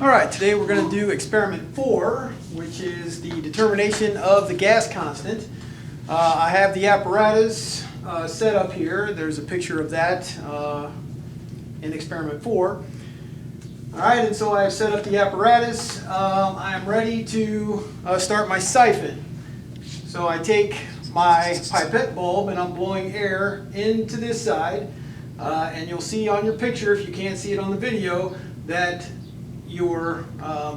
Alright, today we're going to do experiment 4, which is the determination of the gas constant. I have the apparatus set up here. There's a picture of that in experiment 4. Alright, and so I've set up the apparatus. I'm ready to start my siphon. So I take my pipette bulb and I'm blowing air into this side. And you'll see on your picture, if you can't see it on the video, that your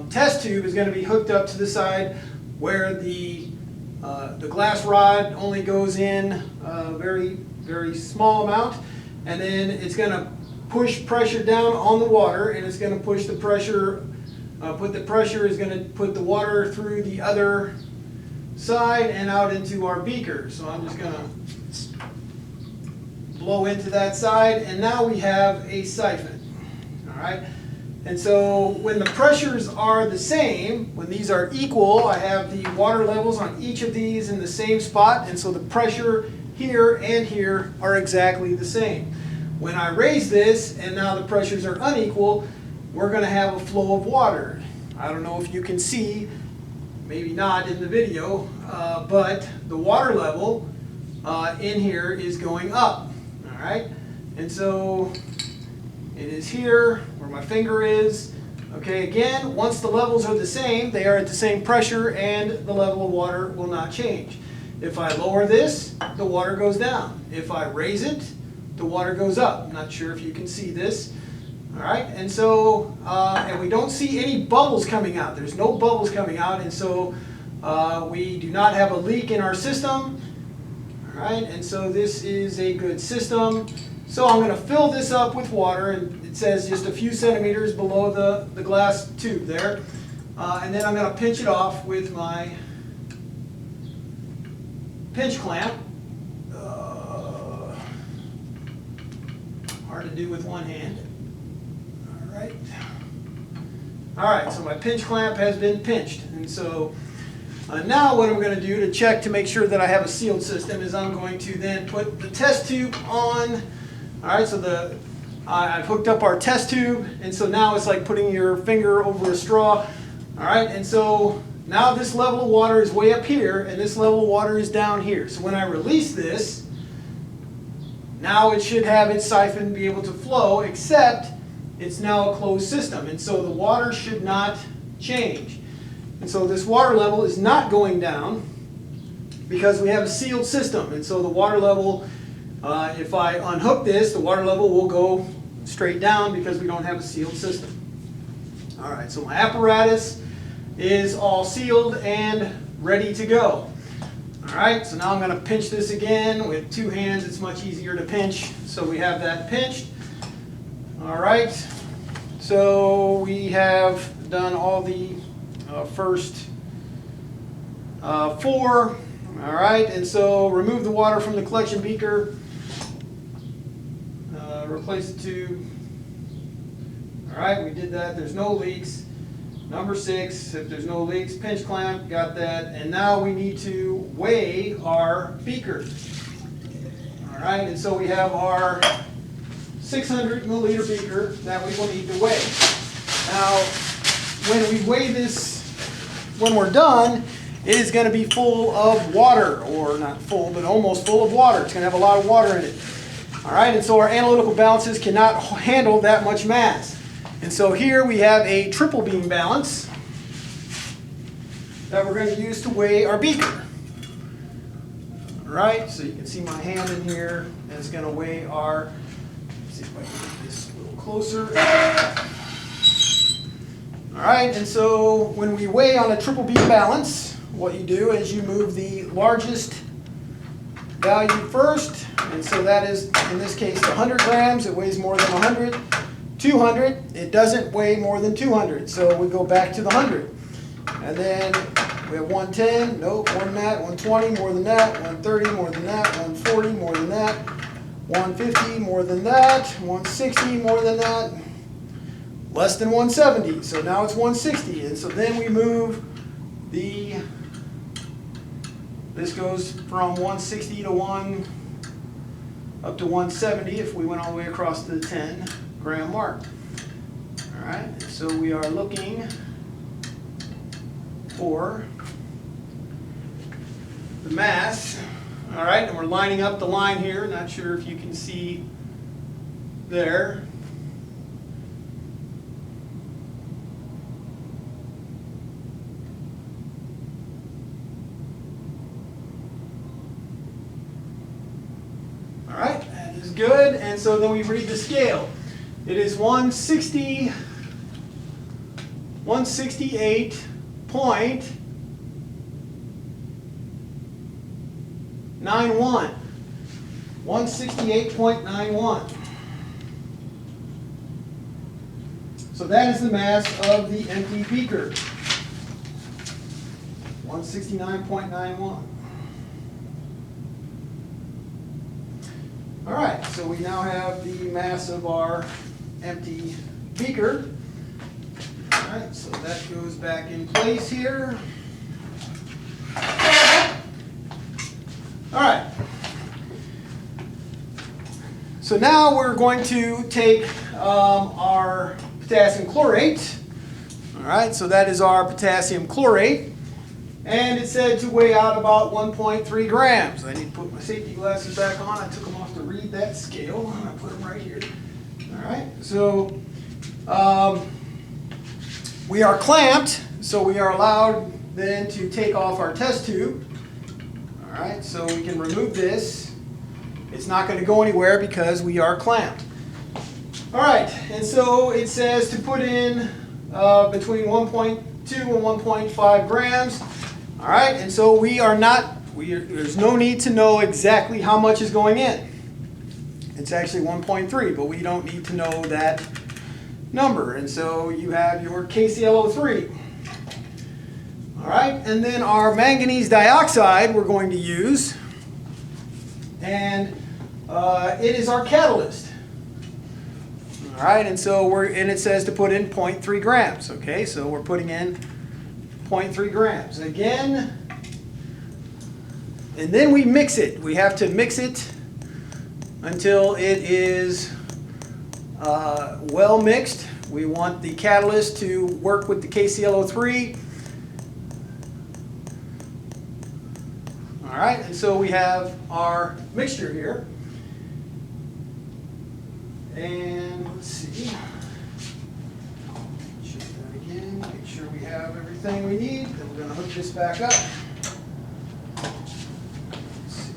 test tube is going to be hooked up to the side where the glass rod only goes in a very small amount, and then it's going to push pressure down on the water, and it's going to push the pressure, is going to put the water through the other side and out into our beaker. So I'm just going to blow into that side, and now we have a siphon. All right. And so when the pressures are the same, when these are equal, I have the water levels on each of these in the same spot, and so the pressure here and here are exactly the same. When I raise this and now the pressures are unequal, we're going to have a flow of water. I don't know if you can see, maybe not in the video, but the water level in here is going up. All right, and so it is here where my finger is. Okay, again, once the levels are the same, they are at the same pressure and the level of water will not change. If I lower this, the water goes down. If I raise it, the water goes up. I'm not sure if you can see this. All right, and so, and we don't see any bubbles coming out. There's no bubbles coming out, and so we do not have a leak in our system. All right, and so this is a good system. So I'm going to fill this up with water, and it says just a few centimeters below the glass tube there. And then I'm going to pinch it off with my pinch clamp. Hard to do with one hand. All right, so my pinch clamp has been pinched. And so now what I'm going to do to check to make sure that I have a sealed system is I'm going to then put the test tube on. All right, so I've hooked up our test tube, and so now it's like putting your finger over a straw. All right, and so now this level of water is way up here, and this level of water is down here. So when I release this, now it should have its siphon be able to flow, except it's now a closed system, and so the water should not change. And so this water level is not going down because we have a sealed system, and so the water level, if I unhook this, the water level will go straight down because we don't have a sealed system. All right, so my apparatus is all sealed and ready to go. All right, so now I'm going to pinch this again with two hands. It's much easier to pinch, so we have that pinched. All right, so we have done all the first 4. All right, and so remove the water from the collection beaker. Replace the tube. All right, we did that. There's no leaks. Number 6, if there's no leaks, pinch clamp, got that. And now we need to weigh our beaker. All right, and so we have our 600 milliliter beaker that we will need to weigh. Now, when we weigh this, when we're done, it is going to be full of water, or not full, but almost full of water. It's going to have a lot of water in it. All right, and so our analytical balances cannot handle that much mass. And so here we have a triple beam balance that we're going to use to weigh our beaker. All right, so you can see my hand in here, and it's going to weigh our, let's see if I can get this a little closer. All right, and so when we weigh on a triple beam balance, what you do is you move the largest value first, and so that is, in this case, the 100 grams. It weighs more than 100. 200, it doesn't weigh more than 200, so we go back to the 100. And then we have 110, nope, more than that, 120, more than that, 130, more than that, 140, more than that, 150, more than that, 160, more than that, less than 170, so now it's 160. And so then we move this goes from 160 to up to 170 if we went all the way across to the 10 gram mark. All All right, so we are looking for the mass. All right, and we're lining up the line here. Not sure if you can see there. All right, that is good. And so then we read the scale. It is 168.91. 168.91. So that is the mass of the empty beaker. 169.91. All right, so we now have the mass of our empty beaker. All right, so that goes back in place here. All right. So now we're going to take our potassium chlorate. All right, so that is our potassium chlorate. And it's said to weigh out about 1.3 grams. I need to put my safety glasses back on. I took them off to read that scale. I put them right here. All right, so we are clamped, so we are allowed then to take off our test tube. All right, so we can remove this. It's not going to go anywhere because we are clamped. All right, and so it says to put in between 1.2 and 1.5 grams. All right, and so there's no need to know exactly how much is going in. It's actually 1.3, but we don't need to know that number. And so you have your KClO3. All right, and then our manganese dioxide we're going to use, and it is our catalyst. All right, and so it says to put in 0.3 grams. Okay, so we're putting in 0.3 grams again, and then we mix it. We have to mix it until it is well mixed. We want the catalyst to work with the KClO3. All right, and so we have our mixture here. And let's see. Check that again, make sure we have everything we need. Then we're going to hook this back up. Let's see.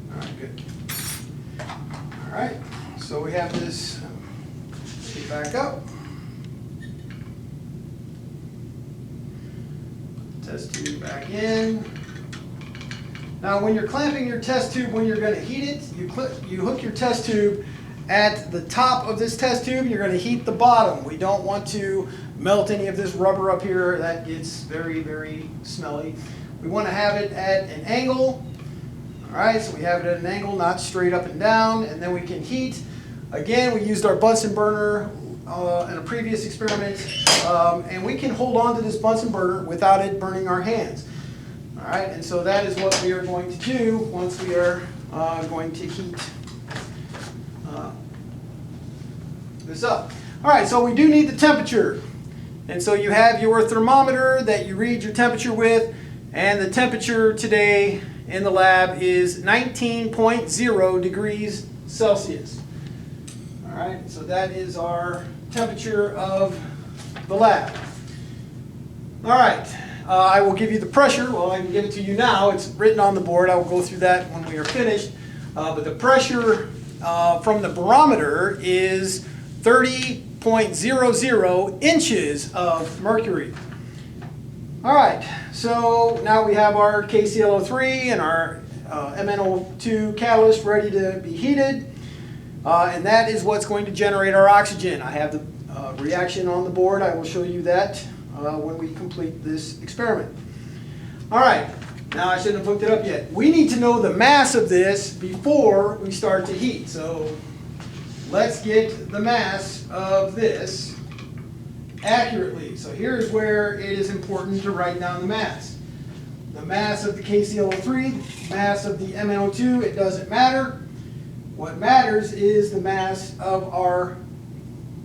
All right, good. All right, so we have this back up. Test tube back in. Now when you're clamping your test tube, when you're going to heat it, you hook your test tube at the top of this test tube. You're going to heat the bottom. We don't want to melt any of this rubber up here. That gets very, very smelly. We want to have it at an angle. All right, so we have it at an angle, not straight up and down, and then we can heat. Again, we used our Bunsen burner in a previous experiment, and we can hold on to this Bunsen burner without it burning our hands. All right, and so that is what we are going to do once we are going to heat this up. All right, so we do need the temperature. And so you have your thermometer that you read your temperature with, and the temperature today in the lab is 19.0 degrees Celsius. All right, so that is our temperature of the lab. All right, I will give you the pressure. Well, I can give it to you now. It's written on the board. I will go through that when we are finished. But the pressure from the barometer is 30.00 inches of mercury. All right, so now we have our KClO3 and our MnO2 catalyst ready to be heated. And that is what's going to generate our oxygen. I have the reaction on the board. I will show you that when we complete this experiment. All right, now I shouldn't have hooked it up yet. We need to know the mass of this before we start to heat. So let's get the mass of this accurately. So here's where it is important to write down the mass. the mass of the KClO3, mass of the MnO2, it doesn't matter. What matters is the mass of our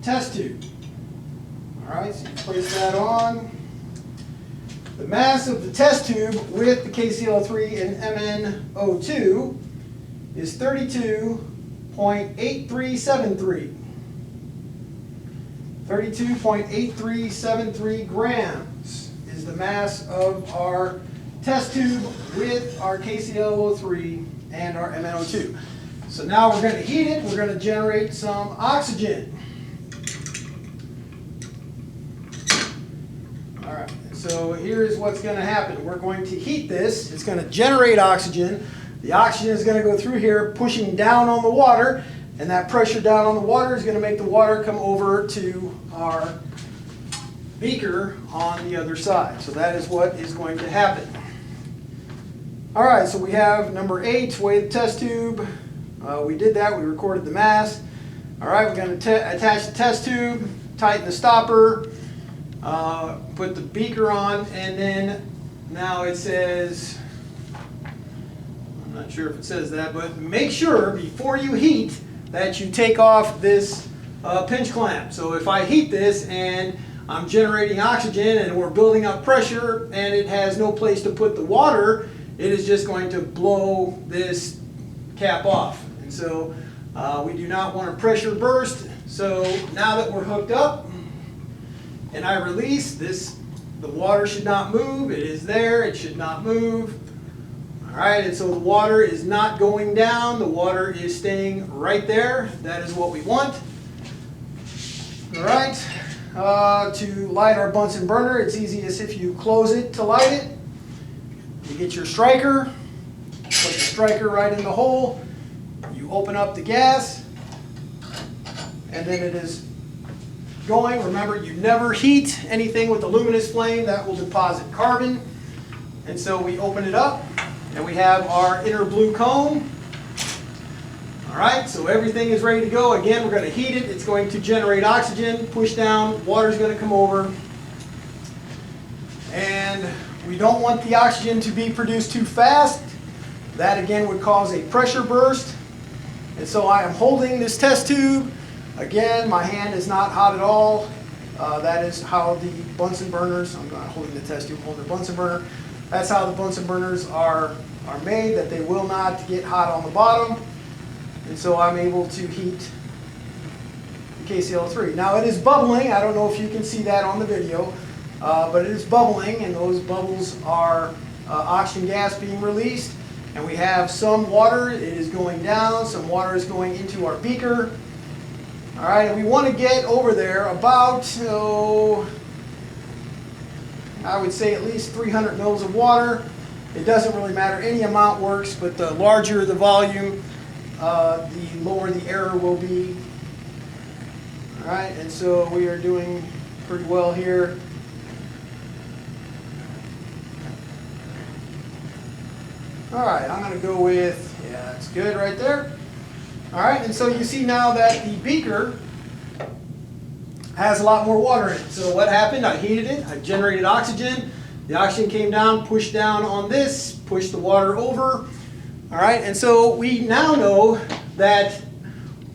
test tube. All right, so you place that on. The mass of the test tube with the KClO3 and MnO2 is 32.8373. 32.8373 grams is the mass of our test tube with our KClO3 and our MnO2. So now we're going to heat it. We're going to generate some oxygen. All right, so here's what's going to happen. We're going to heat this. It's going to generate oxygen. The oxygen is going to go through here, pushing down on the water, and that pressure down on the water is going to make the water come over to our beaker on the other side. So that is what is going to happen. All right, so we have number 8, weigh the test tube. We did that, we recorded the mass. All right, we're going to attach the test tube, tighten the stopper, put the beaker on, and then now it says, I'm not sure if it says that, but make sure before you heat that you take off this pinch clamp. So if I heat this and I'm generating oxygen and we're building up pressure and it has no place to put the water, it is just going to blow this cap off. And so we do not want a pressure burst. So now that we're hooked up and I release this, the water should not move. It is there, it should not move. All right, and so the water is not going down, the water is staying right there. That is what we want. All right, to light our Bunsen burner, it's easy as if you close it to light it. You get your striker, put the striker right in the hole, you open up the gas, and then it is going. Remember, you never heat anything with a luminous flame, that will deposit carbon. And so we open it up, and we have our inner blue cone. All right, so everything is ready to go. Again, we're going to heat it. It's going to generate oxygen, push down, water is going to come over. And we don't want the oxygen to be produced too fast. That again would cause a pressure burst. And so I am holding this test tube. Again, my hand is not hot at all. That is how the Bunsen burners, I'm not holding the test tube, I'm holding the Bunsen burner. That's how the Bunsen burners are made, that they will not get hot on the bottom. And so I'm able to heat the KClO3. Now it is bubbling. I don't know if you can see that on the video, but it is bubbling, and those bubbles are oxygen gas being released. And we have some water. It is going down. Some water is going into our beaker. All right, and we want to get over there about, I would say at least 300 mils of water. It doesn't really matter. Any amount works, but the larger the volume, the lower the error will be. All right, and so we are doing pretty well here. All right, I'm going to go with, yeah, that's good right there. All right, and so you see now that the beaker has a lot more water in it. So what happened? I heated it, I generated oxygen. The oxygen came down, pushed down on this, pushed the water over. All right, and so we now know that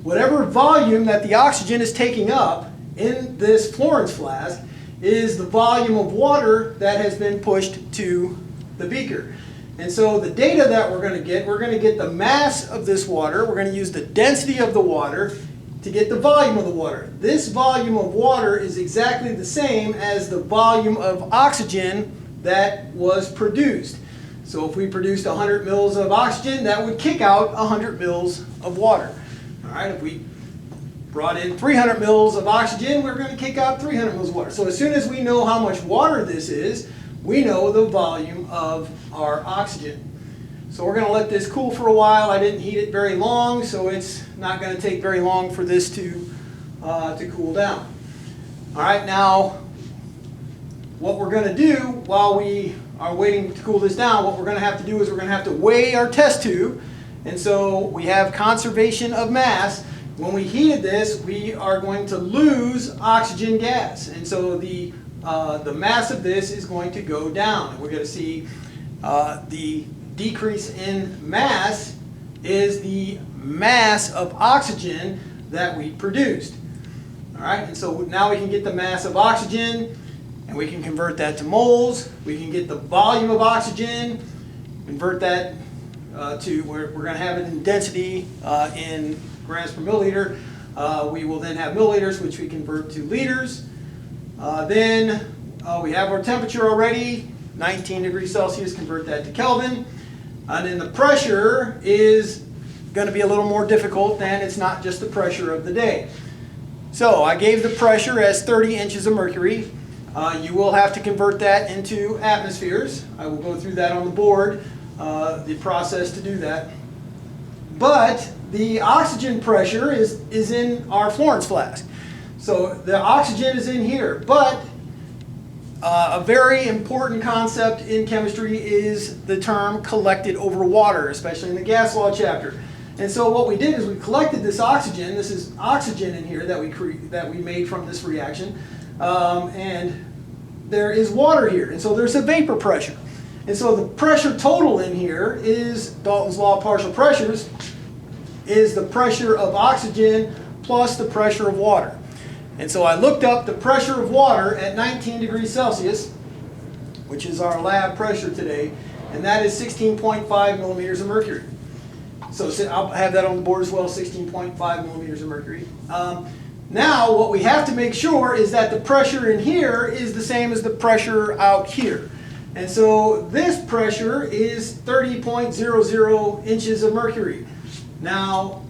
whatever volume that the oxygen is taking up in this Florence flask is the volume of water that has been pushed to the beaker. And so the data that we're going to get the mass of this water, we're going to use the density of the water to get the volume of the water. This volume of water is exactly the same as the volume of oxygen that was produced. So if we produced 100 mils of oxygen, that would kick out 100 mils of water. All right, if we brought in 300 mils of oxygen, we're going to kick out 300 mils of water. So as soon as we know how much water this is, we know the volume of our oxygen. So we're going to let this cool for a while. I didn't heat it very long, so it's not going to take very long for this to cool down. All right, now what we're going to do while we are waiting to cool this down, what we're going to have to do is we're going to have to weigh our test tube. And so we have conservation of mass. When we heated this, we are going to lose oxygen gas. And so the mass of this is going to go down. We're going to see The decrease in mass is the mass of oxygen that we produced. All right, and so now we can get the mass of oxygen, and we can convert that to moles. We can get the volume of oxygen, convert that to where we're going to have it in density in grams per milliliter. We will then have milliliters, which we convert to liters. Then we have our temperature already, 19 degrees Celsius, convert that to Kelvin. And then the pressure is going to be a little more difficult than it's not just the pressure of the day. So I gave the pressure as 30 inches of mercury. You will have to convert that into atmospheres. I will go through that on the board, the process to do that. But the oxygen pressure is in our Florence flask. So the oxygen is in here, but a very important concept in chemistry is the term collected over water, especially in the gas law chapter. And so what we did is we collected this oxygen. This is oxygen in here that we made from this reaction, and there is water here, and so there's a vapor pressure. And so the pressure total in here is Dalton's law of partial pressures, is the pressure of oxygen plus the pressure of water. And so I looked up the pressure of water at 19 degrees Celsius, which is our lab pressure today, and that is 16.5 millimeters of mercury. So I'll have that on the board as well, 16.5 millimeters of mercury. Now what we have to make sure is that the pressure in here is the same as the pressure out here. And so this pressure is 30.00 inches of mercury. Now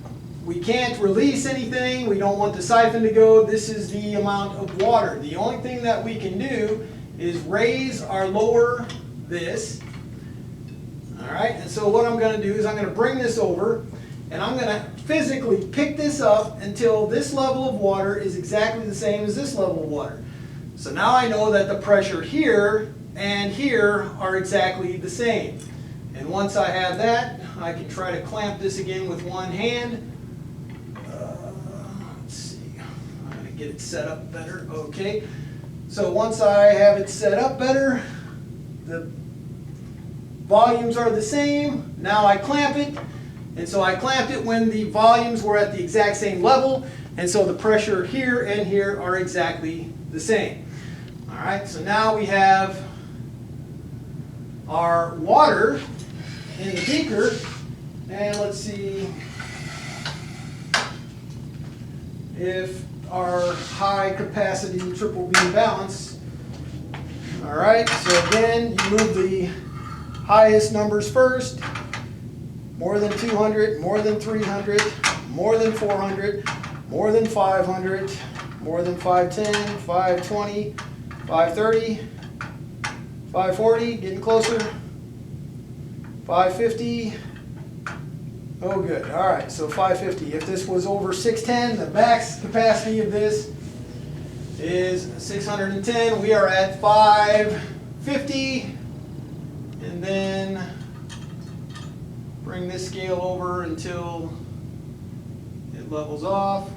we can't release anything, we don't want the siphon to go, this is the amount of water. The only thing that we can do is raise or lower this. Alright, and so what I'm going to do is I'm going to bring this over, and I'm going to physically pick this up until this level of water is exactly the same as this level of water. So now I know that the pressure here and here are exactly the same. And once I have that, I can try to clamp this again with one hand. Let's see, I'm going to get it set up better. Okay, so once I have it set up better, the volumes are the same. Now I clamp it, and so I clamped it when the volumes were at the exact same level, and so the pressure here and here are exactly the same. All right, so now we have our water in the beaker, and let's see if our high capacity triple beam balance. All right, so again, you move the highest numbers first. More than 200, more than 300, more than 400, more than 500, more than 510, 520, 530, 540, getting closer, 550. Oh good, all right, so 550. If this was over 610, the max capacity of this is 610. We are at 550. And then bring this scale over until it levels off.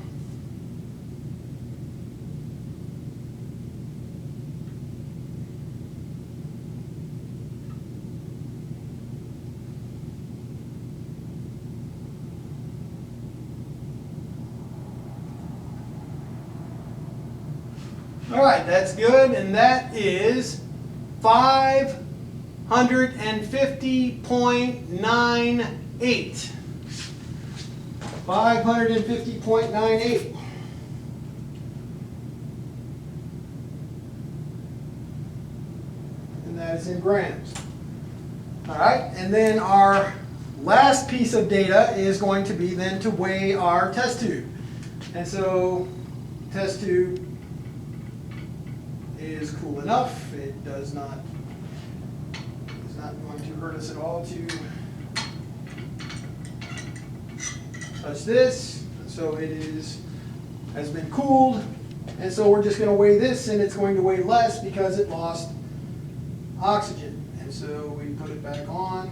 All right, that's good, and that is 550.98. 550.98. And that is in grams. All right, and then our last piece of data is going to be then to weigh our test tube. And so test tube is cool enough. It is not going to hurt us at all to touch this. So it has been cooled, and so we're just going to weigh this, and it's going to weigh less because it lost oxygen. And so we put it back on,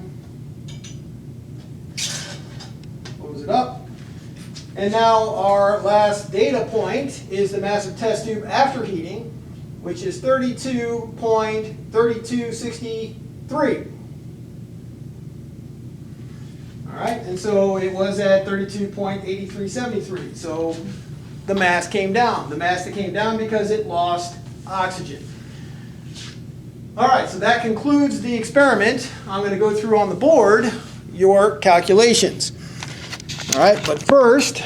close it up, and now our last data point is the mass of test tube after heating, which is 32.3263. All right, and so it was at 32.8373. So the mass came down. The mass that came down because it lost oxygen. All right, so that concludes the experiment. I'm going to go through on the board your calculations. All right, but first,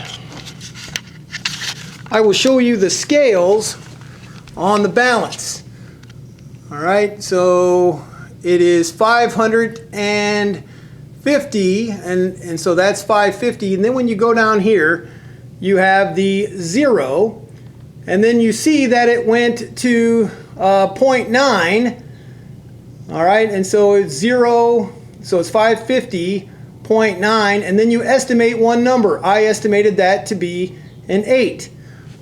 I will show you the scales on the balance. All right, so it is 550, and so that's 550. And then when you go down here, you have the 0, and then you see that it went to 0.9. All right, and so it's 0, so it's 550.9, and then you estimate one number. I estimated that to be an 8.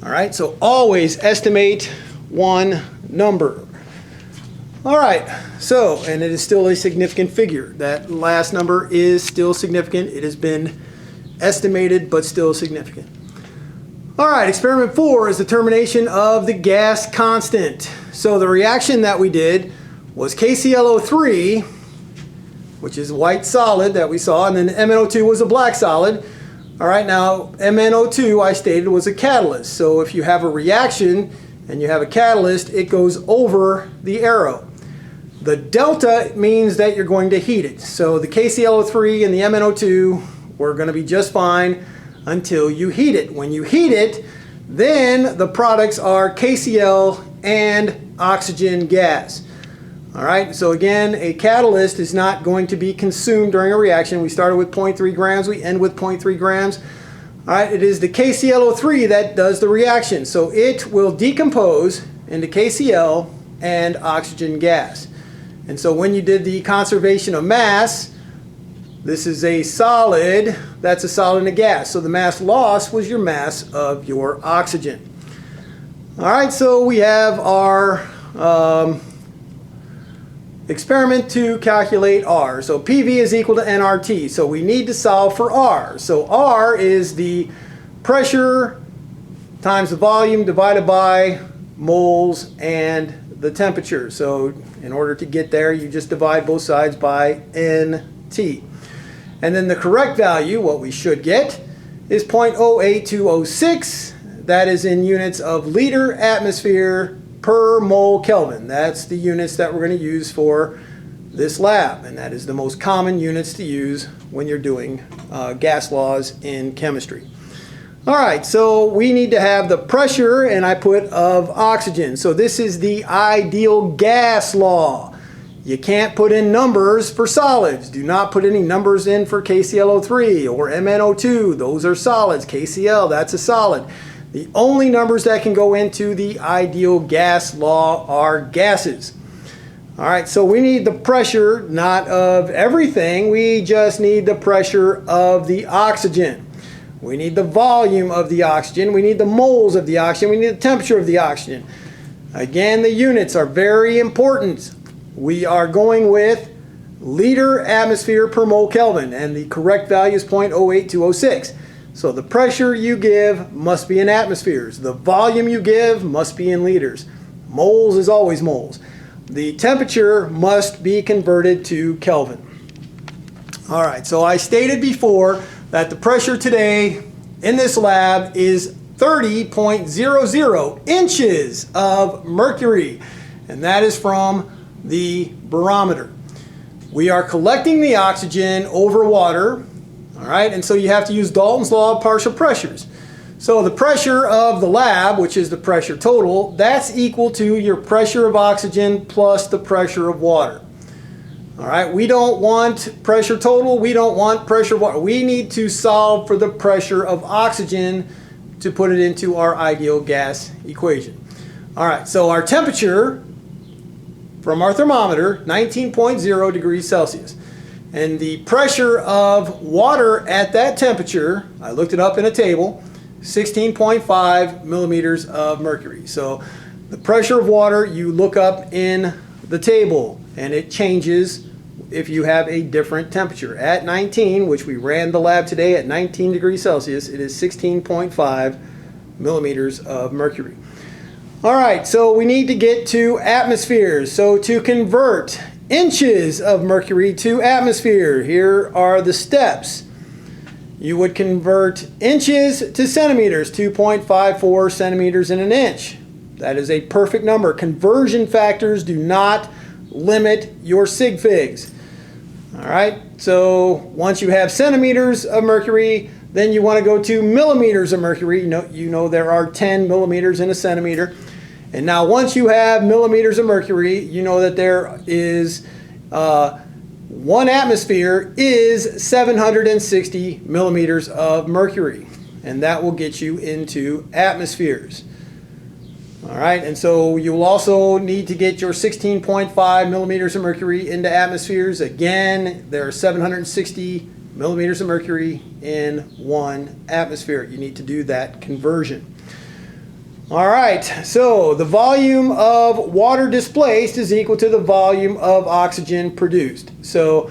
All right, so always estimate one number. All right, so, and it is still a significant figure. That last number is still significant. It has been estimated, but still significant. All right, experiment 4 is determination of the gas constant. So the reaction that we did was KClO3, which is white solid that we saw, and then MnO2 was a black solid. All right, now MnO2 I stated was a catalyst. So if you have a reaction and you have a catalyst, it goes over the arrow. The delta means that you're going to heat it. So the KClO3 and the MnO2 were going to be just fine until you heat it. When you heat it, then the products are KCl and oxygen gas. All right, so again, a catalyst is not going to be consumed during a reaction. We started with 0.3 grams, we end with 0.3 grams. All right, it is the KClO3 that does the reaction. So it will decompose into KCl and oxygen gas. And so when you did the conservation of mass, this is a solid, that's a solid and a gas. So the mass loss was your mass of your oxygen. All right, so we have our experiment to calculate R. So PV is equal to nRT. So we need to solve for R. So R is the pressure times the volume divided by moles and the temperature. So in order to get there, you just divide both sides by NT. And then the correct value, what we should get, is 0.08206. That is in units of liter atmosphere per mole Kelvin. That's the units that we're going to use for this lab, and that is the most common units to use when you're doing gas laws in chemistry. All right, so we need to have the pressure, and I put of oxygen. So this is the ideal gas law. You can't put in numbers for solids. Do not put any numbers in for KClO3 or MnO2. Those are solids. KCl, that's a solid. The only numbers that can go into the ideal gas law are gases. All right, so we need the pressure, not of everything. We just need the pressure of the oxygen. We need the volume of the oxygen. We need the moles of the oxygen. We need the temperature of the oxygen. Again, the units are very important. We are going with liter atmosphere per mole Kelvin, and the correct value is 0.08206. So the pressure you give must be in atmospheres. The volume you give must be in liters. Moles is always moles. The temperature must be converted to Kelvin. All right, so I stated before that the pressure today in this lab is 30.00 inches of mercury, and that is from the barometer. We are collecting the oxygen over water. All right, and so you have to use Dalton's law of partial pressures. So the pressure of the lab, which is the pressure total, that's equal to your pressure of oxygen plus the pressure of water. All right, we don't want pressure total, we don't want pressure of water. We need to solve for the pressure of oxygen to put it into our ideal gas equation. All right, so our temperature from our thermometer, 19.0 degrees Celsius. And the pressure of water at that temperature, I looked it up in a table, 16.5 millimeters of mercury. So the pressure of water you look up in the table, and it changes if you have a different temperature. At 19, which we ran the lab today at 19 degrees Celsius, it is 16.5 millimeters of mercury. All right, so we need to get to atmospheres. So to convert inches of mercury to atmosphere, here are the steps. you would convert inches to centimeters, 2.54 centimeters in an inch. That is a perfect number. Conversion factors do not limit your sig figs. All right, so once you have centimeters of mercury, then you want to go to millimeters of mercury. You know there are 10 millimeters in a centimeter. And now once you have millimeters of mercury, you know that there is 1 atmosphere is 760 millimeters of mercury. And that will get you into atmospheres. All right, and so you will also need to get your 16.5 millimeters of mercury into atmospheres. Again, there are 760 millimeters of mercury in 1 atmosphere. You need to do that conversion. All right, so the volume of water displaced is equal to the volume of oxygen produced. So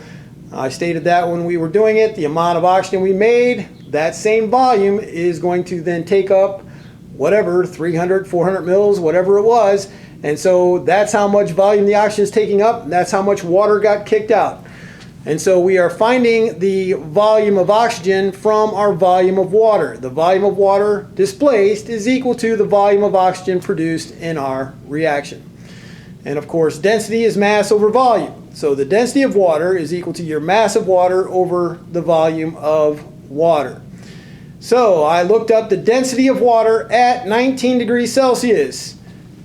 I stated that when we were doing it, the amount of oxygen we made, that same volume is going to then take up whatever, 300, 400 mils, whatever it was. And so that's how much volume the oxygen is taking up, and that's how much water got kicked out. And so we are finding the volume of oxygen from our volume of water. The volume of water displaced is equal to the volume of oxygen produced in our reaction. And of course, density is mass over volume. So the density of water is equal to your mass of water over the volume of water. So I looked up the density of water at 19 degrees Celsius.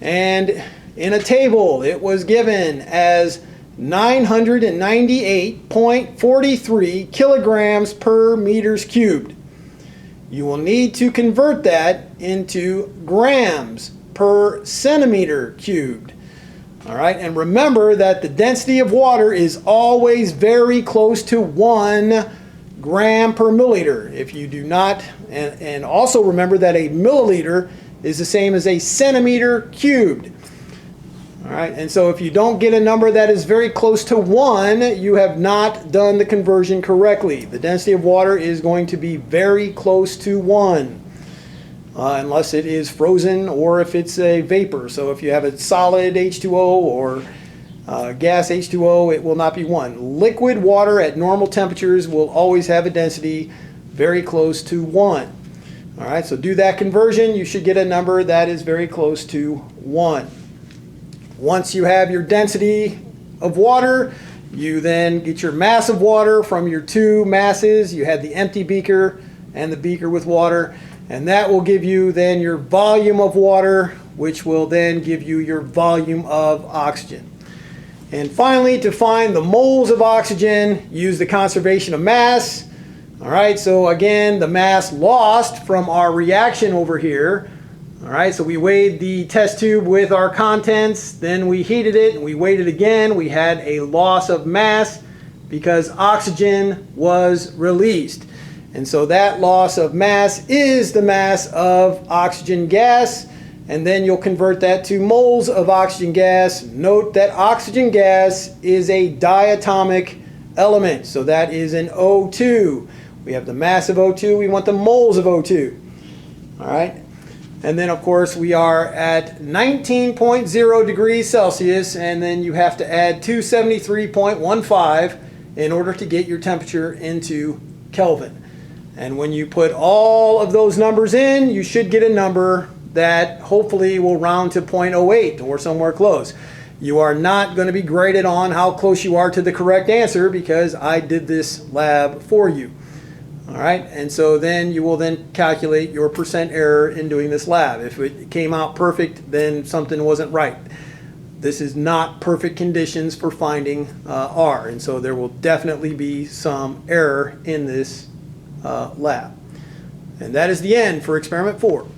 And in a table, it was given as 998.43 kilograms per meters cubed. You will need to convert that into grams per centimeter cubed. All right, and remember that the density of water is always very close to 1 gram per milliliter. If you do not, and also remember that a milliliter is the same as a centimeter cubed. All right, and so if you don't get a number that is very close to 1, you have not done the conversion correctly. The density of water is going to be very close to 1, unless it is frozen or if it's a vapor. So if you have a solid H2O or gas H2O, it will not be 1. Liquid water at normal temperatures will always have a density very close to 1. All right, so do that conversion. You should get a number that is very close to 1. Once you have your density of water, you then get your mass of water from your 2 masses. You had the empty beaker and the beaker with water, and that will give you then your volume of water, which will then give you your volume of oxygen. And finally, to find the moles of oxygen, use the conservation of mass. All right, so again, the mass lost from our reaction over here. All right, so we weighed the test tube with our contents, then we heated it, and we weighed it again. We had a loss of mass because oxygen was released. And so that loss of mass is the mass of oxygen gas, and then you'll convert that to moles of oxygen gas. Note that oxygen gas is a diatomic element, so that is an O2. We have the mass of O2, we want the moles of O2. All right. And then, of course, we are at 19.0 degrees Celsius, and then you have to add 273.15 in order to get your temperature into Kelvin. And when you put all of those numbers in, you should get a number that hopefully will round to 0.08 or somewhere close. You are not going to be graded on how close you are to the correct answer because I did this lab for you. All right, and so then you will then calculate your percent error in doing this lab. If it came out perfect, then something wasn't right. This is not perfect conditions for finding R, and so there will definitely be some error in this lab. And that is the end for experiment 4.